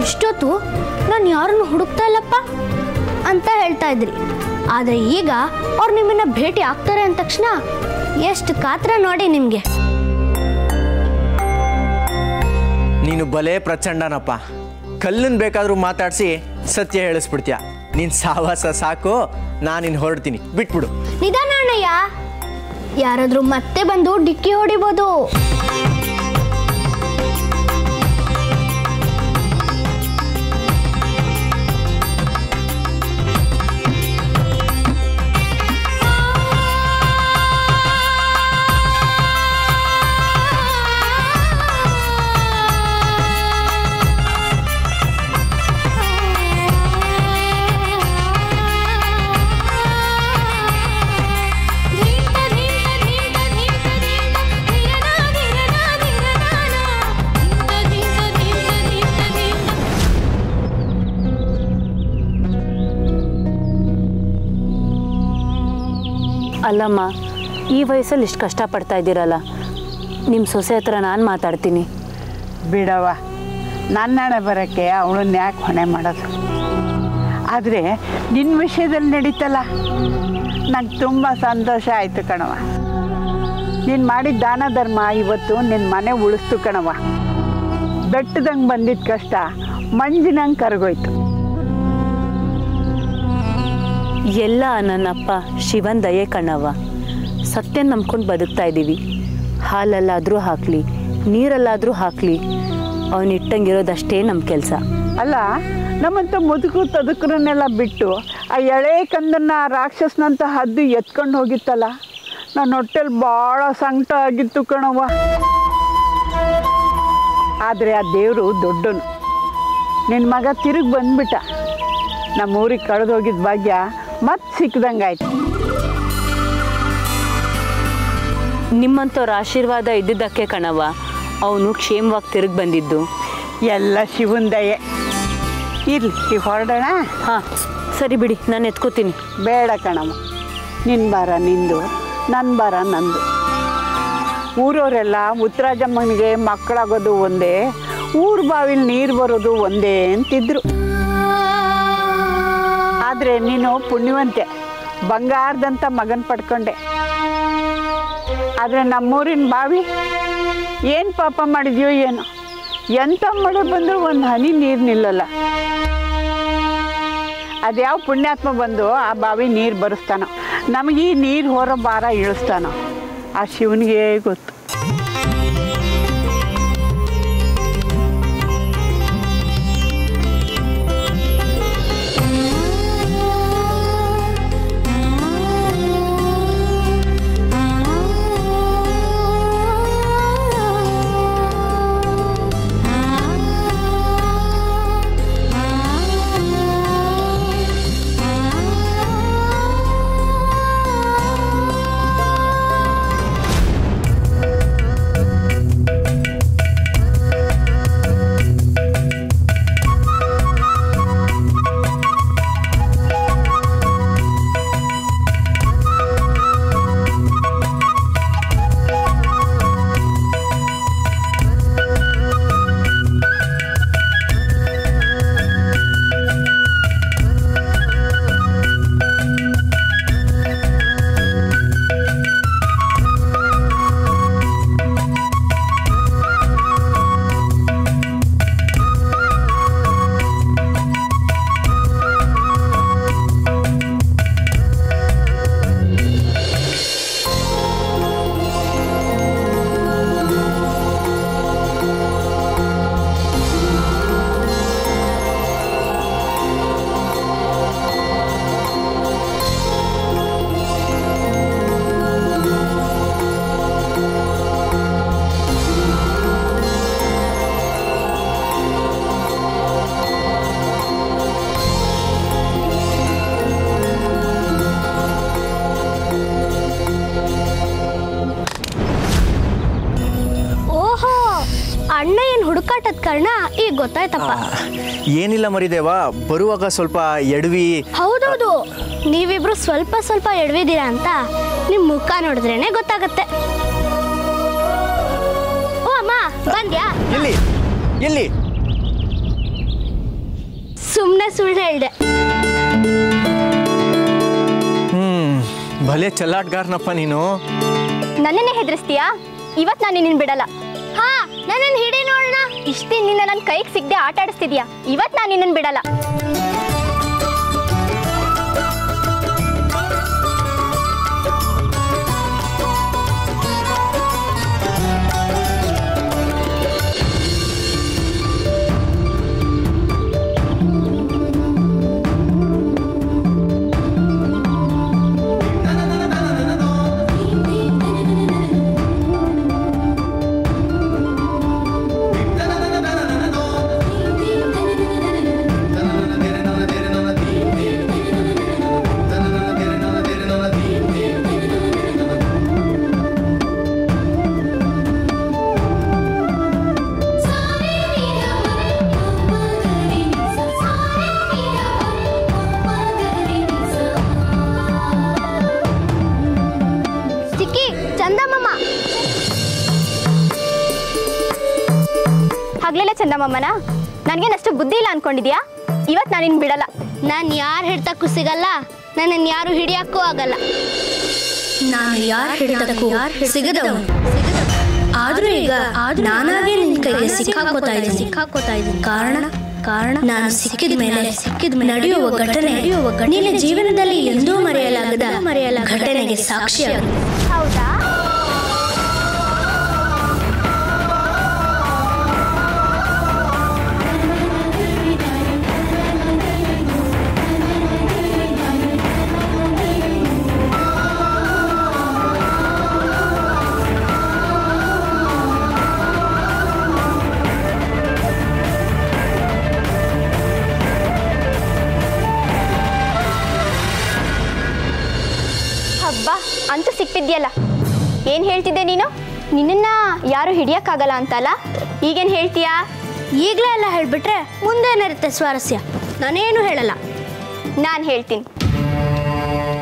ಇಷ್ಟೊತ್ತು ನಾನು ಯಾರನ್ನು ಹುಡುಕ್ತಾ ಇಲ್ಲಪ್ಪ ಅಂತ ಹೇಳ್ತಾ ಇದ್ರಿ, ಆದರೆ ಈಗ ಅವ್ರು ನಿಮ್ಮನ್ನ ಭೇಟಿ ಆಗ್ತಾರೆ ಅಂದ ತಕ್ಷಣ ಎಷ್ಟು ಕಾತ್ರ ನೋಡಿ ನಿಮಗೆ. ನೀನು ಬಲೆ ಪ್ರಚಂಡನಪ್ಪ. ಕಲ್ಲನ್ನು ಬೇಕಾದರೂ ಮಾತಾಡಿಸಿ ಸತ್ಯ ಹೇಳಿಸ್ಬಿಡ್ತೀಯ. ನೀನು ಸಾವಾಸ ಸಾಕು, ನಾನಿನ್ನು ಹೊರಡ್ತೀನಿ, ಬಿಟ್ಬಿಡು. ನಿಧಾನ ಅಣ್ಣಯ್ಯ, ಯಾರಾದರೂ ಮತ್ತೆ ಬಂದು ಡಿಕ್ಕಿ ಹೊಡಿಬೋದು. ಅಲ್ಲಮ್ಮ, ಈ ವಯಸ್ಸಲ್ಲಿ ಇಷ್ಟು ಕಷ್ಟಪಡ್ತಾ ಇದ್ದೀರಲ್ಲ, ನಿಮ್ಮ ಸೊಸೆ ಹತ್ರ ನಾನು ಮಾತಾಡ್ತೀನಿ. ಬಿಡವ, ನನ್ನ ಹಣೆ ಬರೋಕ್ಕೆ ಅವಳನ್ನ ಯಾಕೆ ಹೊಣೆ ಮಾಡೋದು? ಆದರೆ ನಿನ್ನ ವಿಷಯದಲ್ಲಿ ನಡೀತಲ್ಲ, ನಂಗೆ ತುಂಬ ಸಂತೋಷ ಆಯಿತು ಕಣವ. ನೀನು ಮಾಡಿದ ದಾನ ಧರ್ಮ ಇವತ್ತು ನಿನ್ನ ಮನೆ ಉಳಿಸ್ತು ಕಣವ. ಬೆಟ್ಟದಂಗೆ ಬಂದಿದ್ದ ಕಷ್ಟ ಮಂಜಿನಂಗೆ ಕರಗೋಯ್ತು. ಎಲ್ಲ ನನ್ನಪ್ಪ ಶಿವನ್ ದಯೆ ಕಣವ್ವ. ಸತ್ಯ ನಂಬ್ಕೊಂಡು ಬದುಕ್ತಾ ಇದ್ದೀವಿ. ಹಾಲಲ್ಲಾದರೂ ಹಾಕಲಿ, ನೀರಲ್ಲಾದರೂ ಹಾಕಲಿ, ಅವನಿಟ್ಟಂಗಿರೋದಷ್ಟೇ ನಮ್ಮ ಕೆಲಸ. ಅಲ್ಲ, ನಮ್ಮಂತ ಮುದುಕು ತದುಕರನ್ನೆಲ್ಲ ಬಿಟ್ಟು ಆ ಎಳೆ ಕಂದನ್ನ ರಾಕ್ಷಸನಂತ ಹದ್ದು ಎತ್ಕೊಂಡು ಹೋಗಿತ್ತಲ್ಲ, ನನ್ನ ಹೊಟ್ಟೆಲಿ ಭಾಳ ಸಂಕಟ ಆಗಿತ್ತು ಕಣವ್ವ. ಆದರೆ ಆ ದೇವರು ದೊಡ್ಡನು. ನಿನ್ನ ಮಗ ತಿರುಗಿ ಬಂದ್ಬಿಟ್ಟ. ನಮ್ಮೂರಿಗೆ ಕಳೆದೋಗಿದ್ದ ಭಾಗ್ಯ ಮತ್ತೆ ಸಿಕ್ಕಿದಂಗಾಯ್ತು. ನಿಮ್ಮಂಥವ್ರ ಆಶೀರ್ವಾದ ಇದ್ದಿದ್ದಕ್ಕೆ ಕಣವ್ವ ಅವನು ಕ್ಷೇಮವಾಗಿ ತಿರುಗಿ ಬಂದಿದ್ದು. ಎಲ್ಲ ಶಿವನ ದಯೆ. ಇರ್ಲಿ, ಈಗ ಹೊರಡೋಣ. ಹಾಂ ಸರಿ ಬಿಡಿ, ನಾನು ಎತ್ಕೋತೀನಿ. ಬೇಡ ಕಣಮ್ಮ, ನಿನ್ನ ಬಾರ ನಿಂದು, ನನ್ನ ಬಾರ ನಂದು. ಊರವರೆಲ್ಲ ಉತ್ತರಾಜಮ್ಮನಿಗೆ ಮಕ್ಕಳಾಗೋದು ಒಂದೇ, ಊರು ಬಾವಿಲಿ ನೀರು ಬರೋದು ಒಂದೇ ಅಂತಿದ್ರು. ಆದರೆ ನೀನು ಪುಣ್ಯವಂತೆ, ಬಂಗಾರದಂಥ ಮಗನ ಪಡ್ಕೊಂಡೆ. ಆದರೆ ನಮ್ಮೂರಿನ ಬಾವಿ ಏನು ಪಾಪ ಮಾಡಿದ್ಯೋ ಏನೋ, ಎಂಥ ಮಳೆ ಬಂದರೂ ಒಂದು ಹನಿ ನೀರು ನಿಲ್ಲಲ್ಲ. ಅದ್ಯಾವ ಪುಣ್ಯಾತ್ಮ ಬಂದು ಆ ಬಾವಿ ನೀರು ಬರೆಸ್ತಾನೋ, ನಮಗೆ ಈ ನೀರು ಹೊರ ಭಾರ ಇಳಿಸ್ತಾನೋ, ಆ ಶಿವನಿಗೆ ಗೊತ್ತು. ಅಣ್ಣ ಏನು ಹುಡುಕಾಟದ ಕಾರಣ ಈಗ ಗೊತ್ತಾಯ್ತಪ್ಪ. ಏನಿಲ್ಲ ಮರಿದೇವ, ಬರುವಾಗ ಸ್ವಲ್ಪ ಎಡವಿ. ಹೌದೌದು, ನೀವಿಬ್ರು ಸ್ವಲ್ಪ ಸ್ವಲ್ಪ ಎಡವಿದ್ದೀರಾ ಅಂತ ನಿಮ್ಮ ಮುಖ ನೋಡಿದ್ರೇನೆ ಗೊತ್ತಾಗತ್ತೆ. ಓ ಅಮ್ಮ, ಬಂದ್ಯಾ? ಎಲ್ಲಿ ಎಲ್ಲಿ? ಸುಮ್ಮನೆ ಸುಳ್ಳು ಹೇಳ್ದೆ. ಭಲೆ ಚಲ್ಲಾಟ್ಗಾರನಪ್ಪ ನೀನು. ನನ್ನನ್ನೇ ಹೆದರಿಸ್ತೀಯಾ? ಇವತ್ತು ನಾನು ನಿನ್ನ ಬಿಡಲ್ಲ. ಹಾ, ನನ್ನನ್ನು ಹಿಡಿ ನೋಡೋಣ. ಇಷ್ಟು ನಿನ್ನ ನನ್ನ ಕೈಗೆ ಸಿಗದೆ ಆಟ ಆಡಿಸ್ತಿದ್ಯಾ? ಇವತ್ತು ನಾನು ನಿನ್ನನ್ನು ಬಿಡಲ್ಲ. ಹಗ್ಲೆಲ್ಲ ಚಂದಮ್ಮನ ನನಗೇನಷ್ಟು ಬುದ್ಧಿ ಇಲ್ಲ ಅನ್ಕೊಂಡಿದ್ಯಾ? ಇವತ್ತು ನಾನು ನಿನ್ನ ಬಿಡಲ್ಲ. ನಾನು ಯಾರು ಹಿಡ್ತಕ್ಕೂ ಸಿಗಲ್ಲ, ನನ್ನನ್ನು ಯಾರು ಹಿಡಿಯಕ್ಕೂ ಆಗಲ್ಲ. ನಾನು ಯಾರು ಹಿಡ್ತಕ್ಕೂ ಸಿಗದವನು. ಆದ್ರೂ ಈಗ ನಾನಾಗೆ ನಿನ್ನ ಕೈಗೆ ಸಿಕ್ಕಾಕೋತಾ ಇದ್ದೀನಿ. ಕಾರಣ ಕಾರಣ ನಾನು ಸಿಕ್ಕಿದ ಮೇಲೆ ನಡೆಯುವ ಘಟನೆ ನಿನ್ನ ಜೀವನದಲ್ಲಿ ಎಂದೂ ಮರೆಯಲಾಗದ ಘಟನೆಗೆ ಸಾಕ್ಷಿಯಾಗಿದೆ. ಹೌದಾ? ಹಬ್ಬ ಅಂತೂ ಸಿಕ್ತಿದ್ಯಲ್ಲ. ಏನ್ ಹೇಳ್ತಿದ್ದೆ ನೀನು? ನಿನ್ನ ಯಾರು ಹಿಡಿಯಕ್ಕಾಗಲ್ಲ ಅಂತಲ್ಲ, ಈಗೇನ್ ಹೇಳ್ತೀಯಾ? ಈಗಲೇ ಎಲ್ಲ ಹೇಳ್ಬಿಟ್ರೆ ಮುಂದೇನಿರುತ್ತೆ ಸ್ವಾರಸ್ಯ? ನಾನೇನು ಹೇಳಲ್ಲ. ನಾನು ಹೇಳ್ತೀನಿ.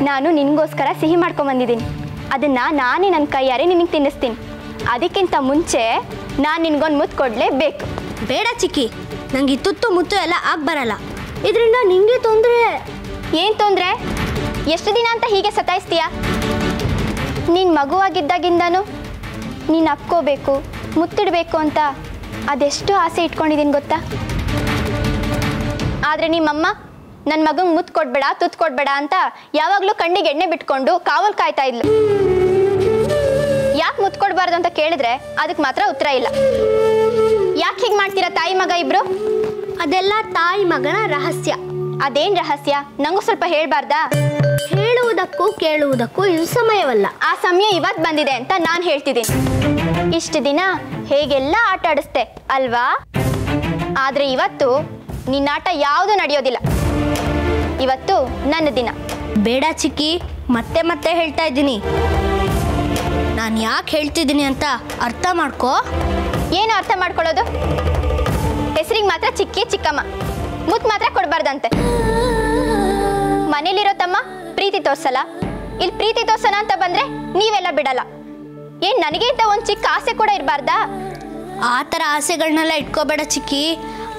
ನಾನು ನಿನಗೋಸ್ಕರ ಸಿಹಿ ಮಾಡ್ಕೊಂಬಂದಿದ್ದೀನಿ. ಅದನ್ನ ನಾನೇ ನನ್ನ ಕೈಯಾರೆ ನಿನಗೆ ತಿನ್ನಿಸ್ತೀನಿ. ಅದಕ್ಕಿಂತ ಮುಂಚೆ ನಾನು ನಿನಗೊಂದು ಮುತ್ತು ಕೊಡಲೇಬೇಕು. ಬೇಡ ಚಿಕ್ಕಿ, ನಂಗೆ ತುತ್ತು ಮುತ್ತು ಎಲ್ಲ ಬರಲ್ಲ. ಇದರಿಂದ ನಿಂಗೆ ತೊಂದರೆ. ಏನು ತೊಂದರೆ? ಎಷ್ಟು ದಿನ ಅಂತ ಹೀಗೆ ಸತಾಯಿಸ್ತೀಯ? ನೀನು ಮಗುವಾಗಿದ್ದಾಗಿಂದನೂ ನೀನು ಅಪ್ಕೋಬೇಕು, ಮುತ್ತಿಡಬೇಕು ಅಂತ ಅದೆಷ್ಟು ಆಸೆ ಇಟ್ಕೊಂಡಿದ್ದೀನಿ ಗೊತ್ತಾ? ಆದರೆ ನಿಮ್ಮಮ್ಮ ನನ್ನ ಮಗಂಗೆ ಮುತ್ತು ಕೊಡಬೇಡ, ತುತ್ತು ಕೊಡಬೇಡ ಅಂತ ಯಾವಾಗಲೂ ಕಣ್ಣಿಗೆ ಎಣ್ಣೆ ಬಿಟ್ಕೊಂಡು ಕಾವಲು ಕಾಯ್ತಾ ಇದ್ಲು. ಯಾಕೆ ಮುತ್ತು ಕೊಡಬಾರ್ದು ಅಂತ ಕೇಳಿದ್ರೆ ಅದಕ್ಕೆ ಮಾತ್ರ ಉತ್ತರ ಇಲ್ಲ. ಯಾಕೆ ಹೀಗೆ ಮಾಡ್ತೀರಾ ತಾಯಿ ಮಗ ಇಬ್ರು? ಅದೆಲ್ಲ ತಾಯಿ ಮಗನ ರಹಸ್ಯ. ಅದೇನ್ ರಹಸ್ಯ? ನಂಗೂ ಸ್ವಲ್ಪ ಹೇಳ್ಬಾರ್ದಾ? ಹೇಳುವುದಕ್ಕೂ ಕೇಳುವುದಕ್ಕೂ ಇದು ಸಮಯವಲ್ಲ. ಆ ಸಮಯ ಇವತ್ತು ಬಂದಿದೆ ಅಂತ ನಾನು ಹೇಳ್ತಿದ್ದೀನಿ. ಇಷ್ಟು ದಿನ ಹೇಗೆಲ್ಲ ಆಟ ಆಡಿಸ್ತೆ ಅಲ್ವಾ? ಆದ್ರೆ ಇವತ್ತು ನಿನ್ನಾಟ ಯಾವುದು ನಡೆಯೋದಿಲ್ಲ. ಇವತ್ತು ನನ್ನ ದಿನ. ಬೇಡ ಚಿಕ್ಕಿ, ಮತ್ತೆ ಮತ್ತೆ ಹೇಳ್ತಾ ಇದ್ದೀನಿ. ನಾನು ಯಾಕೆ ಹೇಳ್ತಿದ್ದೀನಿ ಅಂತ ಅರ್ಥ ಮಾಡ್ಕೋ. ಏನು ಅರ್ಥ ಮಾಡ್ಕೊಳ್ಳೋದು? ಹೆಸರಿಗೆ ಮಾತ್ರ ಚಿಕ್ಕಿ ಚಿಕ್ಕಮ್ಮ, ಮುತ್ತು ಮಾತ್ರ ಕೊಡಬಾರ್ದಂತೆ. ಮನೇಲಿರೋ ತಮ್ಮ ಪ್ರೀತಿ ತೋರ್ಸಲ್ಲ, ಇಲ್ಲಿ ಪ್ರೀತಿ ತೋರ್ಸೋಣ ಅಂತ ಬಂದ್ರೆ ನೀವೆಲ್ಲ ಬಿಡಲ್ಲ. ಏನ್ ನನಗೆ ಇಂತ ಒಂದು ಚಿಕ್ಕ ಆಸೆ ಕೂಡ ಇರಬಾರ್ದಾ? ಆ ಥರ ಆಸೆಗಳನ್ನೆಲ್ಲ ಇಟ್ಕೋಬೇಡ ಚಿಕ್ಕಿ.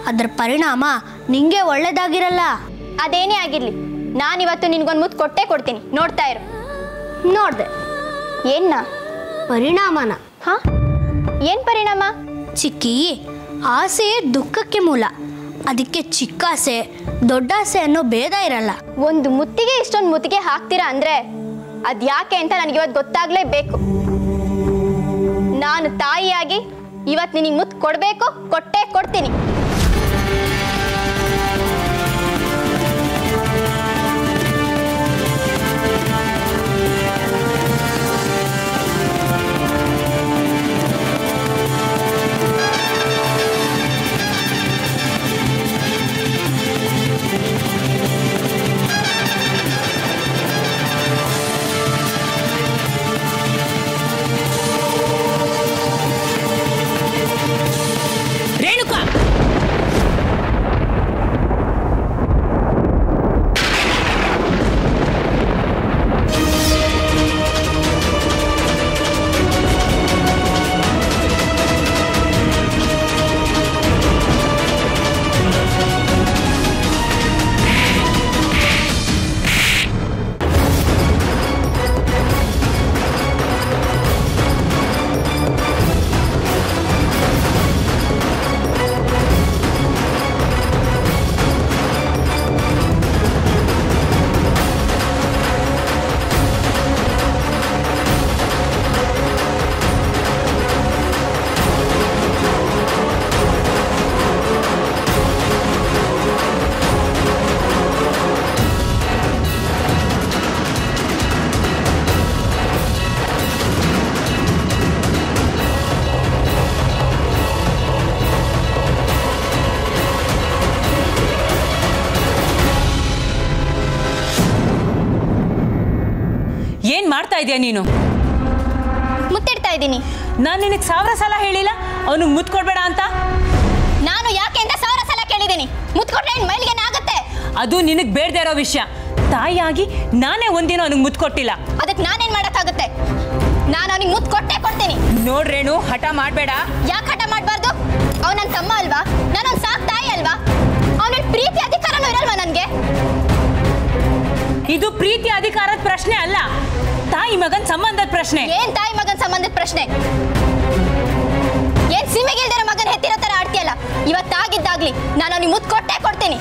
ಅದ್ರ ಪರಿಣಾಮ ನಿಂಗೆ ಒಳ್ಳೇದಾಗಿರಲ್ಲ. ಅದೇನೇ ಆಗಿರ್ಲಿ, ನಾನಿವತ್ತು ನಿನ್ಗೊಂದು ಮುತ್ತು ಕೊಟ್ಟೇ ಕೊಡ್ತೀನಿ. ನೋಡ್ತಾ ಇರು. ನೋಡ್ದೆ ಏನ್ನ? ಪರಿಣಾಮನ. ಹಾ, ಏನ್ ಪರಿಣಾಮ? ಚಿಕ್ಕಿ, ಆಸೆಯೇ ದುಃಖಕ್ಕೆ ಮೂಲ. ಅದಕ್ಕೆ ಚಿಕ್ಕ ಆಸೆ ದೊಡ್ಡ ಆಸೆ ಅನ್ನೋ ಭೇದ ಇರಲ್ಲ. ಒಂದು ಮುತ್ತಿಗೆ ಇಷ್ಟೊಂದು ಮುತ್ತಿಗೆ ಹಾಕ್ತೀರಾ ಅಂದ್ರೆ ಅದ್ಯಾಕೆ ಅಂತ ನನಗೆ ಇವತ್ತು ಗೊತ್ತಾಗ್ಲೇಬೇಕು. ನಾನು ತಾಯಿಯಾಗಿ ಇವತ್ತು ನಿನಗೆ ಮುತ್ತು ಕೊಡಬೇಕು, ಕೊಟ್ಟೇ ಕೊಡ್ತೀನಿ. ರೇಣುಕಾ, ಏನ್ ಮಾಡ್ತಾ ಇದೀಯ ನೀನು? ಮುತ್ತಿಡ್ತಾ ಇದ್ದೀನಿ. ನಾನು ನಿನಗೆ 1000 ಸಲ ಹೇಳಿಲ್ಲ ಅವನಿಗೆ ಮುತ್ತು ಕೊಡ್ಬೇಡ ಅಂತ? ನಾನು ಯಾಕೆ ಅಂತ 1000 ಸಲ ಕೇಳಿದ್ದೀನಿ. ಮುತ್ತು ಕೊಟ್ರೆ ಮೈಲಿಗೆ ಆಗುತ್ತೆ. ಅದು ನಿನಗೆ ಬೇಡದೇ ಇರೋ ವಿಷಯ. ತಾಯಿಯಾಗಿ ನಾನೇ ಒಂದಿನ ಅವನಿಗೆ ಮುತ್ತು ಕೊಟ್ಟಿಲ್ಲ. ಅದಕ್ಕೆ ನಾನೇನ್ ಮಾಡಕ್ಕಾಗುತ್ತೆ? ನಾನು ಅವನಿಗೆ ಮುತ್ತು ಕೊಟ್ಟೇ ಕೊಡ್ತೀನಿ. ನೋಡ್ರೇನು, ಹಠ ಮಾಡಬೇಡ. ಯಾಕೆ ಹಠ ಮಾಡಬಾರ್ದು? ಅವನ ನನ್ನ ತಮ್ಮ ಅಲ್ವಾ? ನಾನೊಂದು ಸಾಕ್ ತಾಯಿ ಅಲ್ವಾ? ಅವನ ಪ್ರೀತಿ ಅಧಿಕಾರನೂ ಇರಲ್ವಾ ನನಗೆ? ಇದು ಪ್ರೀತಿ ಅಧಿಕಾರದ ಪ್ರಶ್ನೆ ಅಲ್ಲ, ತಾಯಿ ಮಗನ್ ಸಂಬಂಧದ ಪ್ರಶ್ನೆ. ಏನ್ ತಾಯಿ ಮಗನ್ ಸಂಬಂಧದ ಪ್ರಶ್ನೆ? ಏನ್ ಸೀಮೆಗಿಲ್ದಿರೋ ಮಗನ್ ಹೆತ್ತಿರೋ ತರ ಆಡ್ತೀಯಲ್ಲ. ಇವತ್ತಾಗಿದ್ದಾಗ್ಲಿ ನಾನು ಅವ್ನಿಗೆ ಮುತ್ತು ಕೊಟ್ಟೇ ಕೊಡ್ತೀನಿ.